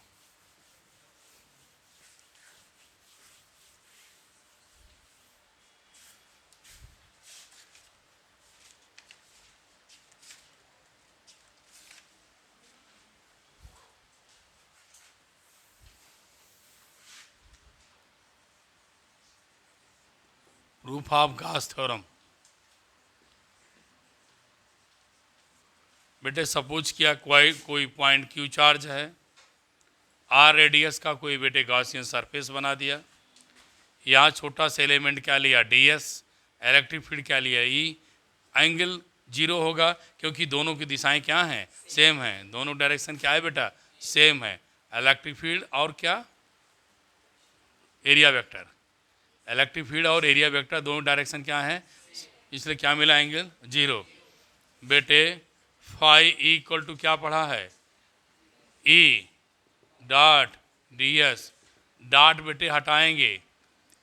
प्रूफ ऑफ गास थ्योरम। बेटे सपोज किया कोई पॉइंट क्यू चार्ज है, आर रेडियस का कोई बेटे गॉसियन सरफेस बना दिया, यहाँ छोटा सा एलिमेंट क्या लिया डी एस, इलेक्ट्रिक फील्ड क्या लिया ई, एंगल 0 होगा क्योंकि दोनों की दिशाएं क्या हैं सेम हैं, दोनों डायरेक्शन क्या है बेटा सेम है, इलेक्ट्रिक फील्ड और क्या एरिया वेक्टर, इलेक्ट्रिक फील्ड और एरिया वेक्टर दोनों डायरेक्शन क्या है, इसलिए क्या मिला एंगल 0। बेटे फाई ई इक्वल टू क्या पढ़ा है E dot D S, dot बेटे हटाएंगे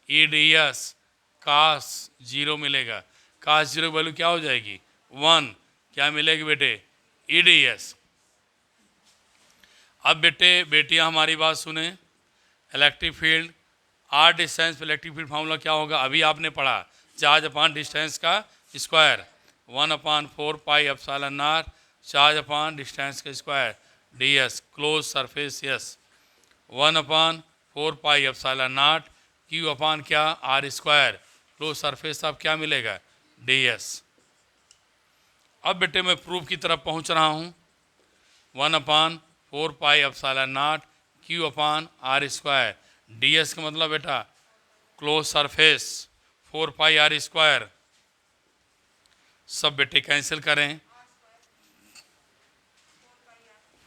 ई डी एस कास 0 मिलेगा, कास 0 वैल्यू क्या हो जाएगी 1, क्या मिलेगी बेटे ई डी एस। अब बेटे बेटियां हमारी बात सुने, इलेक्ट्रिक फील्ड आर डिस्टेंस पर इलेक्ट्रिक फील्ड फार्मूला क्या होगा, अभी आपने पढ़ा चार्ज अपॉन डिस्टेंस का स्क्वायर 1/4πε0 चार्ज अपॉन डिस्टेंस का square D S close surface yes 1/4πε0 Q upon क्या आर स्क्वायर क्लोज सरफेस अब क्या मिलेगा डी एस। अब बेटे मैं प्रूफ की तरफ पहुंच रहा हूं, 1/4πε0 Q upon R square D S का मतलब बेटा क्लोज सरफेस 4πr स्क्वायर, सब बेटे कैंसिल करें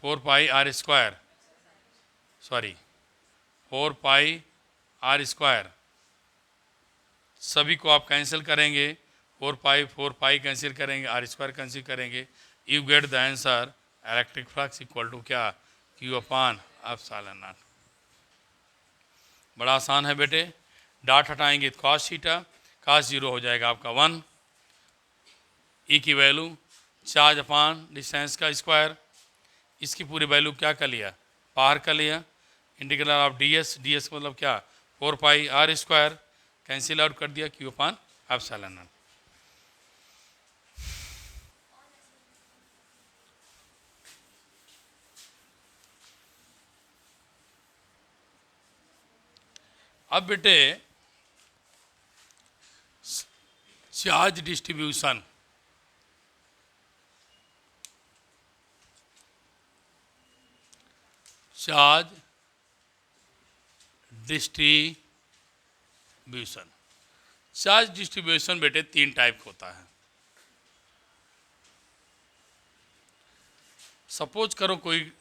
4πr square, sorry 4πr square, सभी को आप कैंसिल करेंगे 4π कैंसिल करेंगे, आर स्क्वायर कैंसिल करेंगे, you get the answer electric flux equal to क्या, क्यू अपान एप्सिलॉन नॉट। बड़ा आसान है बेटे, डॉट हटाएंगे तो कॉस थीटा, कॉस जीरो हो जाएगा आपका 1, ई की वैल्यू चार्ज अपान डिस्टेंस का स्क्वायर, इसकी पूरी वैल्यू क्या कर लिया, बाहर कर लिया, integral of D S, D S मतलब क्या 4 पाई आर स्क्वायर, कैंसिल आउट कर दिया क्यू अपान एप्सिलॉन नॉट। अब बेटे charge distribution, charge distribution, charge distribution बेटे 3 टाइप होता है। सपोज करो कोई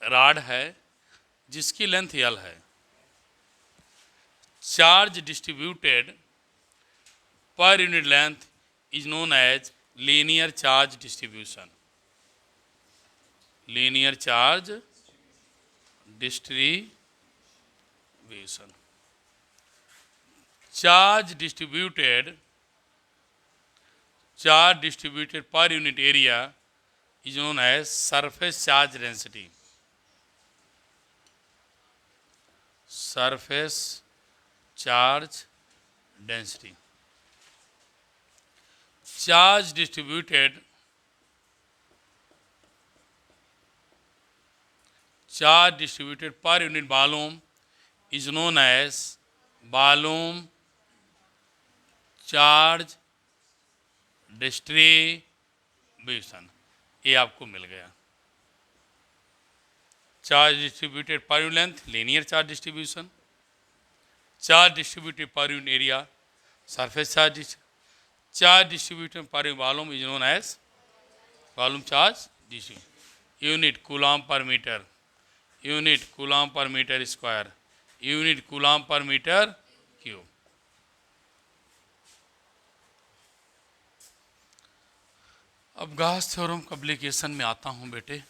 रॉड है जिसकी लेंथ L है, charge distributed per unit length is known as linear charge distribution, linear charge distribution. Charge distributed per unit area is known as surface charge density, surface charge density। charge distributed per unit volume is known as volume charge distribution. ये आपको मिल गया, charge distributed per unit length linear charge distribution, charge distributed per unit area surface charge, charge distributed per unit volume is known as volume charge distribution. Unit coulomb per metre, unit coulomb per metre square, unit coulomb per metre cube. अब Gauss theorem का application में आता हूं बेटे।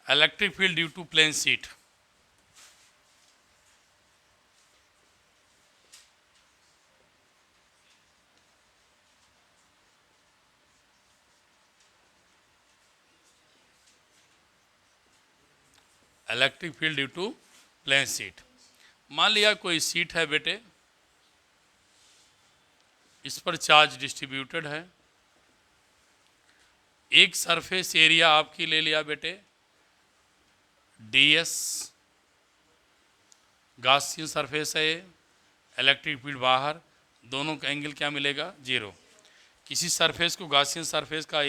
Electric field due to plane sheet, electric field due to plane sheet. मान लिया कोई sheet है बेटे, इस पर चार्ज डिस्ट्रीब्यूटेड है, एक सरफेस एरिया आपकी ले लिया बेटे ds, गॉसियन सरफेस है, इलेक्ट्रिक फील्ड बाहर, दोनों का एंगल क्या मिलेगा 0। किसी सरफेस को गॉसियन सरफेस का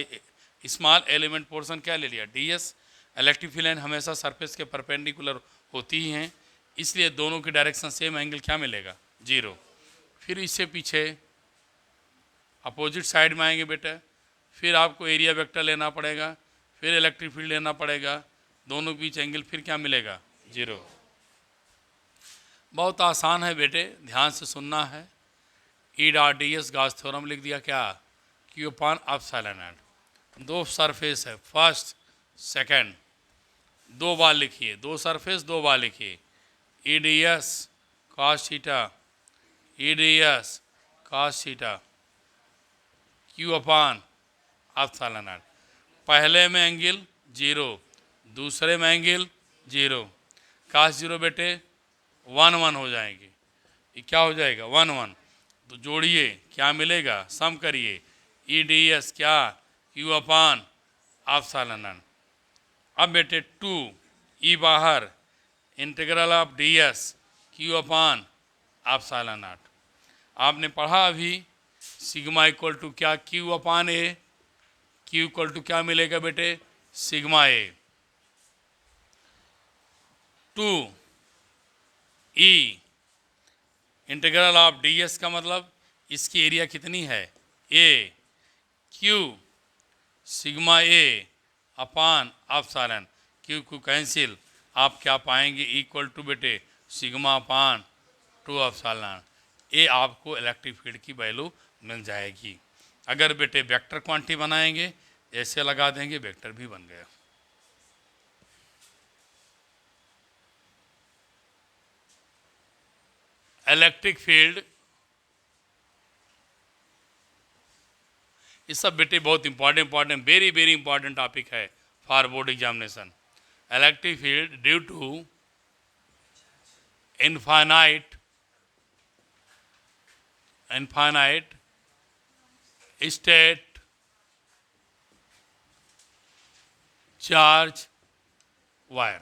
स्मॉल एलिमेंट पोर्शन क्या ले लिया ds, इलेक्ट्रिक फील्ड लाइन हमेशा सरफेस के परपेंडिकुलर होती ही हैं, इसलिए दोनों की डायरेक्शन सेम एंगल क्या मिलेगा 0। फिर इससे पीछे अपोजिट साइड में आएंगे बेटा, फिर आपको एरिया वेक्टर लेना पड़ेगा, फिर इलेक्ट्रिक फील्ड लेना पड़ेगा, दोनों के बीच एंगल फिर क्या मिलेगा 0। बहुत आसान है बेटे, ध्यान से सुनना है। E dot D S Gauss theorem लिख दिया क्या, क्यू अपान एप्सिलॉन नॉट। दो सरफेस है फर्स्ट सेकंड, दो बार लिखिए, दो सरफेस दो बार लिखिए, ई D S cos theta, E D S cos theta Q upon epsilon not. पहले में एंगल 0, दूसरे में एंगल 0, कॉस 0 बेटे 1 1 हो जाएंगे, ये क्या हो जाएगा 1 1, तो जोड़िए क्या मिलेगा, सम करिए, ई डी एस क्या क्यू अपान एप्सिलॉन नॉट। अब बेटे 2 ई बाहर, integral of D S Q upon epsilon naught. आपने पढ़ा अभी सिग्मा इक्वल टू क्या Q upon A, Q equal to क्या मिलेगा बेटे sigma A. 2 E integral of D S का मतलब इसकी एरिया कितनी है A, Q sigma A upon epsilon, Q को कैंसिल, आप क्या पाएंगे इक्वल टू बेटे सिग्मा अपान 2 एप्सिलॉन। ये आपको इलेक्ट्रिक फील्ड की वैल्यू मिल जाएगी। अगर बेटे वेक्टर क्वांटिटी बनाएंगे, ऐसे लगा देंगे, वेक्टर भी बन गया। इलेक्ट्रिक फील्ड, ये सब बेटे बहुत important very very important topic है for board examination. Electric field due to infinite straight charge wire.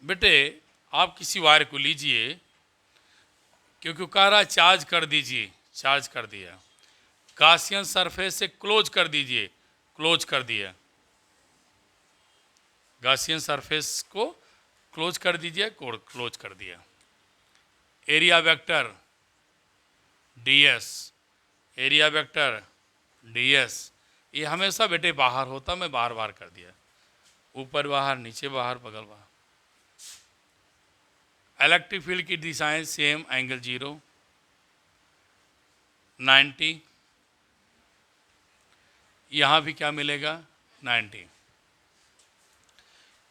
बेटे आप किसी वायर को लीजिए, क्योंकि कह रहा चार्ज कर दीजिए, चार्ज कर दिया। गॉसियन सरफेस से क्लोज कर दीजिए, क्लोज कर दिया। गॉसियन सरफेस को क्लोज कर दीजिए, क्लोज कर दिया। Area vector ds, area vector ds, ये हमेशा बेटे बाहर होता, मैं बाहर बाहर कर दिया, ऊपर बाहर, नीचे बाहर, बगल बाहर। इलेक्ट्रिक फील्ड की दिशाएं सेम, एंगल 0, 90, यहाँ भी क्या मिलेगा 90,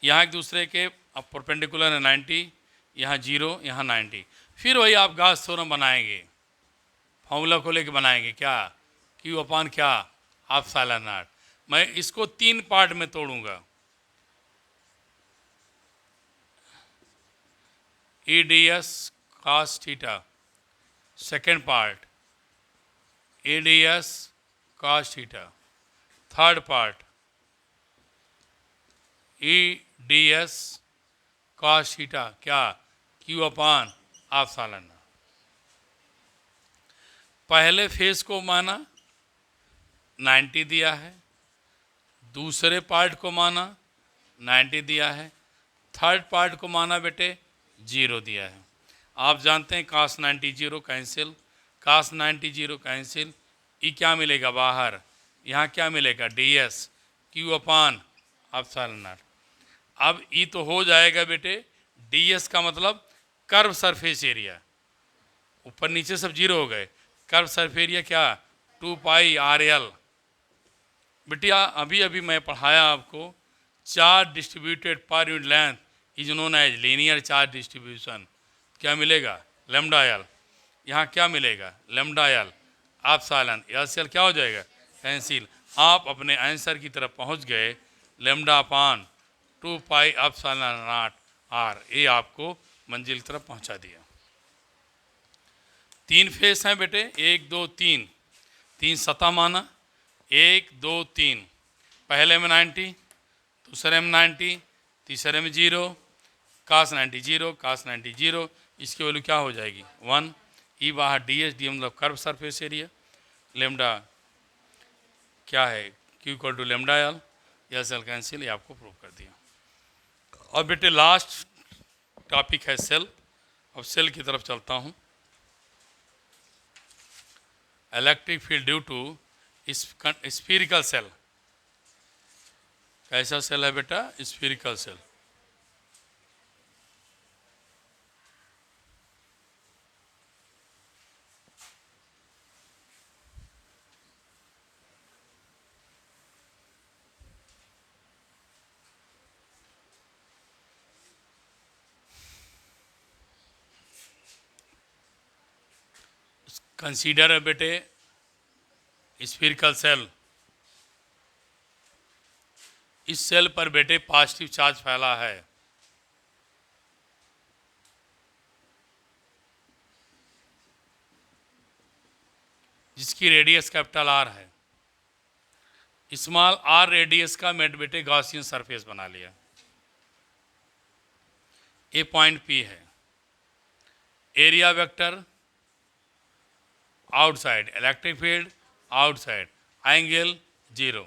यहाँ एक दूसरे के अब परपेंडिकुलर है 90, यहाँ 0, यहाँ 90। फिर वही आप गॉस थ्योरम बनाएंगे, फॉर्मूला को लेके बनाएंगे, क्या Q अपान क्या एप्सिलॉन नॉट। मैं इसको 3 पार्ट में तोड़ूंगा। EDS cos theta, second part EDS cos theta, third part EDS cos theta क्या Q अपान एप्सिलॉन। पहले फेज को माना 90 दिया है, दूसरे पार्ट को माना 90 दिया है, थर्ड पार्ट को माना बेटे 0 दिया है। आप जानते हैं cos 90 0 कैंसिल, cos 90 0 कैंसिल, ई क्या मिलेगा बाहर, यहाँ क्या मिलेगा ds Q अपान एप्सिलॉन नॉट। अब ई तो हो जाएगा बेटे, ds का मतलब कर्व सरफेस एरिया, ऊपर नीचे सब 0 हो गए, कर्व सरफेस एरिया क्या 2 पाई RL। बेटिया अभी अभी मैं पढ़ाया आपको, charge distributed per unit length is known as linear charge distribution. क्या मिलेगा लैम्डा एल, यहाँ क्या मिलेगा लैम्डा एल एप्सिलॉन, एल से एल क्या हो जाएगा कैंसिल। आप अपने आंसर की तरफ पहुँच गए, lambda upon 2 pi epsilon naught R, ये आपको मंजिल की तरफ पहुँचा दिया। 3 फेस हैं बेटे, 1 2 3, 3 सतह माना, 1 2 3, पहले में 90, दूसरे में 90, तीसरे में 0, cos 90 0, cos 90 0, इसकी वैल्यू क्या हो जाएगी 1। ई बाहर ds, डी मतलब कर्व सरफेस एरिया, लेमडा क्या है Q equal to lambda L, L shell cancel, ये आपको प्रूव कर दिया। और बेटे लास्ट टॉपिक है सेल। अब सेल की तरफ चलता हूँ। Electric field due to spherical shell. कैसा सेल है बेटा स्फीरिकल सेल। कंसीडर है बेटे स्फीरिकल सेल। इस सेल पर बेटे पॉजिटिव चार्ज फैला है। जिसकी रेडियस कैपिटल आर है। स्मॉल आर रेडियस का मेड बेटे गॉसियन सरफेस बना लिया। ए पॉइंट पी है। Area vector outside, electric field outside, angle 0।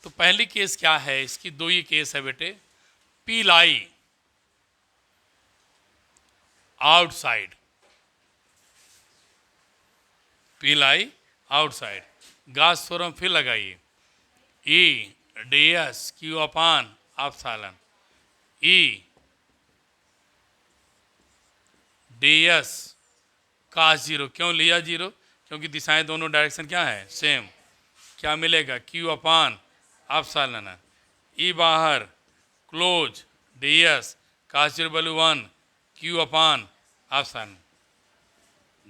तो पहली केस क्या है, इसकी 2 ही केस है बेटे। पी लाई आउटसाइड, पी लाई आउटसाइड, गॉस थ्योरम फिर लगाइए। ई ds Q अपान एप्सिलॉन, ई ds cos 0। क्यों लिया 0? क्योंकि दिशाएं दोनों डायरेक्शन क्या है, सेम। क्या मिलेगा, q अपान एप्सिलॉन। ई बाहर close ds cos 0 value 1 q अपान एप्सिलॉन।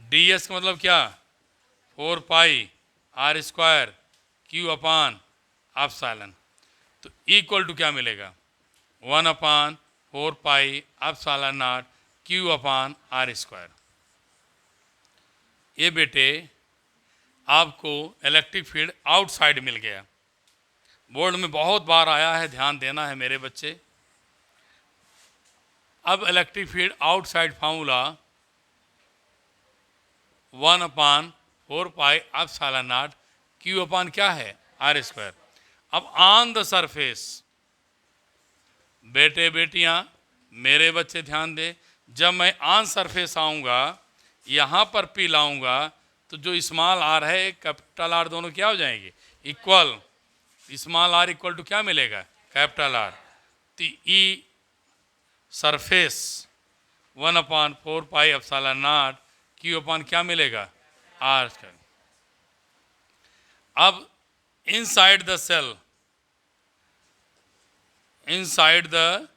ds का मतलब क्या, 4 पाई r स्क्वायर q अपान एप्सिलॉन। तो इक्वल टू क्या मिलेगा, 1 upon 4 pi epsilon nought q अपान r स्क्वायर। ये बेटे आपको इलेक्ट्रिक फील्ड आउटसाइड मिल गया। बोर्ड में बहुत बार आया है, ध्यान देना है मेरे बच्चे। अब electric field outside formula 1 upon 4 pi epsilon nought q upon क्या है, r स्क्वायर। अब ऑन द सरफेस, बेटे बेटियां मेरे बच्चे ध्यान दे, जब मैं ऑन सरफेस आऊँगा, यहाँ पर P लाऊंगा, तो जो स्मॉल r है कैपिटल R दोनों क्या हो जाएंगे, equal. Small r equal to क्या मिलेगा, कैपिटल R। तो E surface 1 upon 4 pi epsilon nought q upon क्या मिलेगा, r स्क्वायर। अब inside the shell, inside the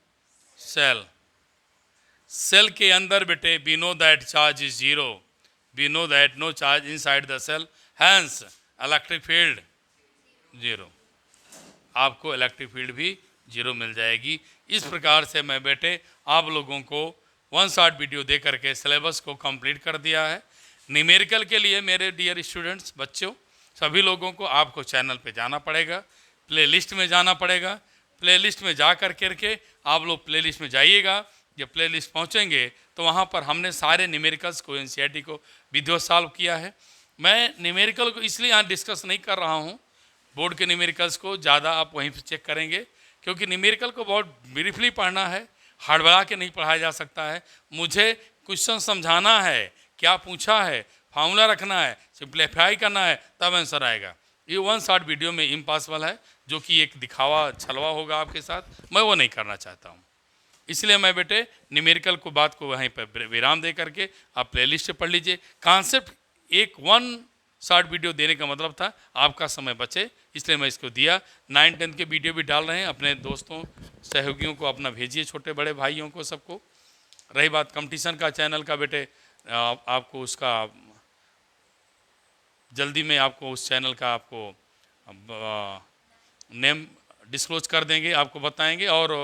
shell, shell के अंदर बेटे we know that charge is 0, we know that no charge inside the shell, hence electric field 0। आपको electric field भी 0 मिल जाएगी। इस प्रकार से मैं बेटे आप लोगों को 1 शॉट वीडियो दे करके सिलेबस को कंप्लीट कर दिया है। न्यूमेरिकल के लिए मेरे डियर स्टूडेंट्स, बच्चों, सभी लोगों को आपको चैनल पे जाना पड़ेगा, प्लेलिस्ट में जाना पड़ेगा। प्लेलिस्ट में जा कर के आप लोग प्लेलिस्ट में जाइएगा। जब प्लेलिस्ट पहुंचेंगे तो वहां पर हमने सारे न्यूमेरिकल्स को, एनसीईआरटी को वीडियो सॉल्व किया है। मैं न्यूमेरिकल को इसलिए यहाँ डिस्कस नहीं कर रहा हूँ, बोर्ड के न्यूमेरिकल्स को ज़्यादा आप वहीं पर चेक करेंगे, क्योंकि न्यूमेरिकल को बहुत ब्रीफली पढ़ना है, हड़बड़ा के नहीं पढ़ाया जा सकता है। मुझे क्वेश्चन समझाना है, क्या पूछा है, फार्मूला रखना है, सिंप्लीफाई करना है, तब आंसर आएगा। ये 1 शॉट वीडियो में इम्पॉसिबल है, जो कि एक दिखावा छलवा होगा आपके साथ, मैं वो नहीं करना चाहता हूँ। इसलिए मैं बेटे न्यूमेरिकल को बात को वहीं पर विराम दे करके आप प्लेलिस्ट से पढ़ लीजिए। कॉन्सेप्ट एक 1 शॉर्ट वीडियो देने का मतलब था आपका समय बचे, इसलिए मैं इसको दिया। 9-10 के वीडियो भी डाल रहे हैं, अपने दोस्तों सहयोगियों को अपना भेजिए, छोटे बड़े भाइयों को, सबको। रही बात कंपटीशन का, चैनल का, बेटे आपको उसका जल्दी में आपको उस चैनल का आपको नेम डिस्क्लोज कर देंगे, आपको बताएंगे। और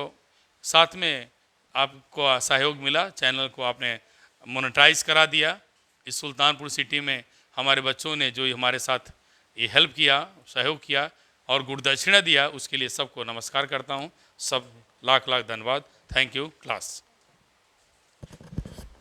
साथ में आपको सहयोग मिला, चैनल को आपने मोनेटाइज करा दिया। इस सुल्तानपुर सिटी में हमारे बच्चों ने जो हमारे साथ ये हेल्प किया, सहयोग किया और गुरुदक्षिणा दिया, उसके लिए सबको नमस्कार करता हूँ। सब लाख लाख धन्यवाद। Thank you class.